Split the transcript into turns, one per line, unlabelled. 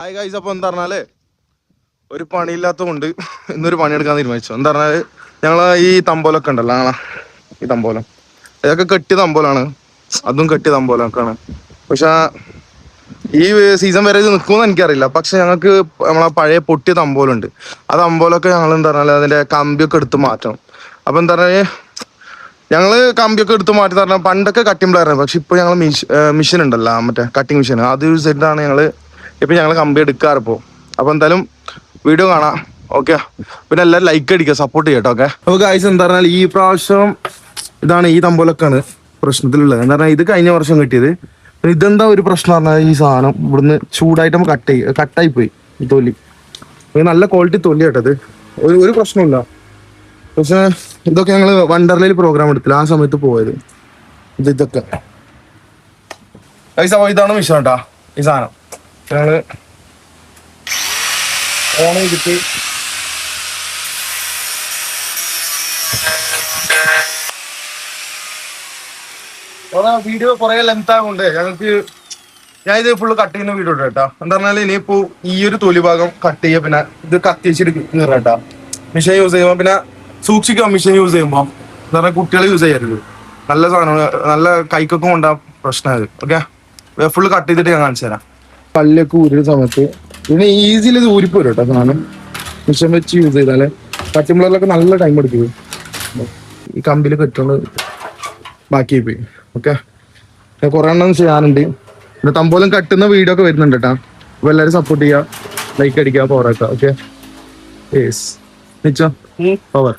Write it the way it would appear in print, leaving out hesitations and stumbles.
Hi guys, അപ്പോൾ എന്താ പറഞ്ഞാല് ഒരു പണിയില്ലാത്തതുകൊണ്ട് ഇന്നൊരു പണിയെടുക്കാൻ തീരുമാനിച്ചു. എന്താ പറഞ്ഞാല് ഞങ്ങളെ ഈ തമ്പോലൊക്കെ ഉണ്ടല്ലോ, ഈ തമ്പോലം ഇതൊക്കെ കെട്ടിയ തമ്പോലാണ്, അതും കെട്ടിയ തമ്പോലൊക്കെയാണ്. പക്ഷെ ഈ സീസൺ വരെ ഇത് നിൽക്കുമെന്ന് എനിക്കറിയില്ല. പക്ഷെ ഞങ്ങൾക്ക് നമ്മളെ പഴയ പൊട്ടിയ തമ്പോലുണ്ട്. ആ തമ്പോലൊക്കെ ഞങ്ങൾ എന്താ പറഞ്ഞാൽ അതിന്റെ കമ്പിയൊക്കെ എടുത്ത് മാറ്റണം. അപ്പൊ എന്താ പറഞ്ഞാൽ ഞങ്ങള് കമ്പിയൊക്കെ എടുത്ത് മാറ്റി പറഞ്ഞാൽ പണ്ടൊക്കെ കട്ടിംഗ് പ്ലെയറായിരുന്നു. പക്ഷെ ഇപ്പൊ ഞങ്ങൾ മെഷീൻ ഉണ്ടല്ലോ, മറ്റേ കട്ടിങ് മെഷീൻ, അത് യൂസ് ചെയ്തിട്ടാണ് ഞങ്ങൾ കമ്പി എടുക്കാറിപ്പോ. അപ്പൊ എന്തായാലും വീഡിയോ കാണാം, ഓക്കെ? പിന്നെ എല്ലാവരും ലൈക്ക് അടിക്കുക, സപ്പോർട്ട് ചെയ്യട്ടോ, ഓക്കെ? അപ്പൊ ഗൈസ് എന്താ പറഞ്ഞാൽ ഈ പ്രാവശ്യം ഇതാണ് ഈ തമ്പോലൊക്കെയാണ് പ്രശ്നത്തിലുള്ളത്. എന്താ പറഞ്ഞാൽ ഇത് കഴിഞ്ഞ വർഷം കിട്ടിയത്. ഇതെന്താ ഒരു പ്രശ്നം പറഞ്ഞാൽ ഈ സാധനം ഇവിടുന്ന് ചൂടായിട്ട് കട്ടായി പോയി ഈ തൊലി. നല്ല ക്വാളിറ്റി തൊലി കേട്ടത്, ഒരു പ്രശ്നമില്ല. പക്ഷെ ഇതൊക്കെ ഞങ്ങൾ വണ്ടർലയിൽ പ്രോഗ്രാം എടുത്തില്ല, ആ സമയത്ത് പോയത് ഇതൊക്കെ. ഇതാണ് മിഷൻ കേട്ടാ, ഈ സാധനം ഞങ്ങള് ഓൺ ചെയ്തിട്ട് വീഡിയോ കുറെ ലെങ്ത് ആകുന്നുണ്ട് ഞങ്ങൾക്ക്. ഞാൻ ഇത് ഫുള്ള് കട്ട് ചെയ്യുന്ന വീഡിയോ ഇട്ടു കേട്ടാ. എന്താ പറഞ്ഞാൽ ഇനിയിപ്പോ ഈ ഒരു തൊലി ഭാഗം കട്ട് ചെയ്യുക, പിന്നെ ഇത് കത്തിച്ചിട്ട് കീറാട്ടാ. മിഷൻ യൂസ് ചെയ്യുമ്പോൾ പിന്നെ സൂക്ഷിക്കുക, മിഷൻ യൂസ് ചെയ്യുമ്പോൾ. എന്താ പറഞ്ഞാൽ കുട്ടികൾ യൂസ് ചെയ്യരുത്, നല്ല സാധനം, നല്ല കൈക്കൊക്കെ കൊണ്ടാ പ്രശ്നമായത്. ഓക്കെ, ഫുള്ള് കട്ട് ചെയ്തിട്ട് ഞാൻ കാണിച്ചു തരാം. പല്ലൊക്കെ ഊരുന്ന സമയത്ത് പിന്നെ ഈസിയിൽ ഇത് ഊരിപ്പോരും കേട്ടോ സാധനം. മിഷൻ വെച്ച് യൂസ് ചെയ്താലേ. കട്ടിംഗ് നല്ല ടൈം എടുക്കും. ഈ കമ്പിയിൽ കെട്ടുകൊണ്ട് ബാക്കി പോയി. ഓക്കെ, കുറെ എണ്ണം ചെയ്യാനുണ്ട്. പിന്നെ തമ്പോലം കട്ടുന്ന വീഡിയോ ഒക്കെ വരുന്നുണ്ട് കേട്ടാ. അപ്പൊ എല്ലാവരും സപ്പോർട്ട് ചെയ്യുക, ലൈക്ക് അടിക്കുക, പോരാക്കുക. ഓക്കെ, യെസ് നിച്ചോ പവർ.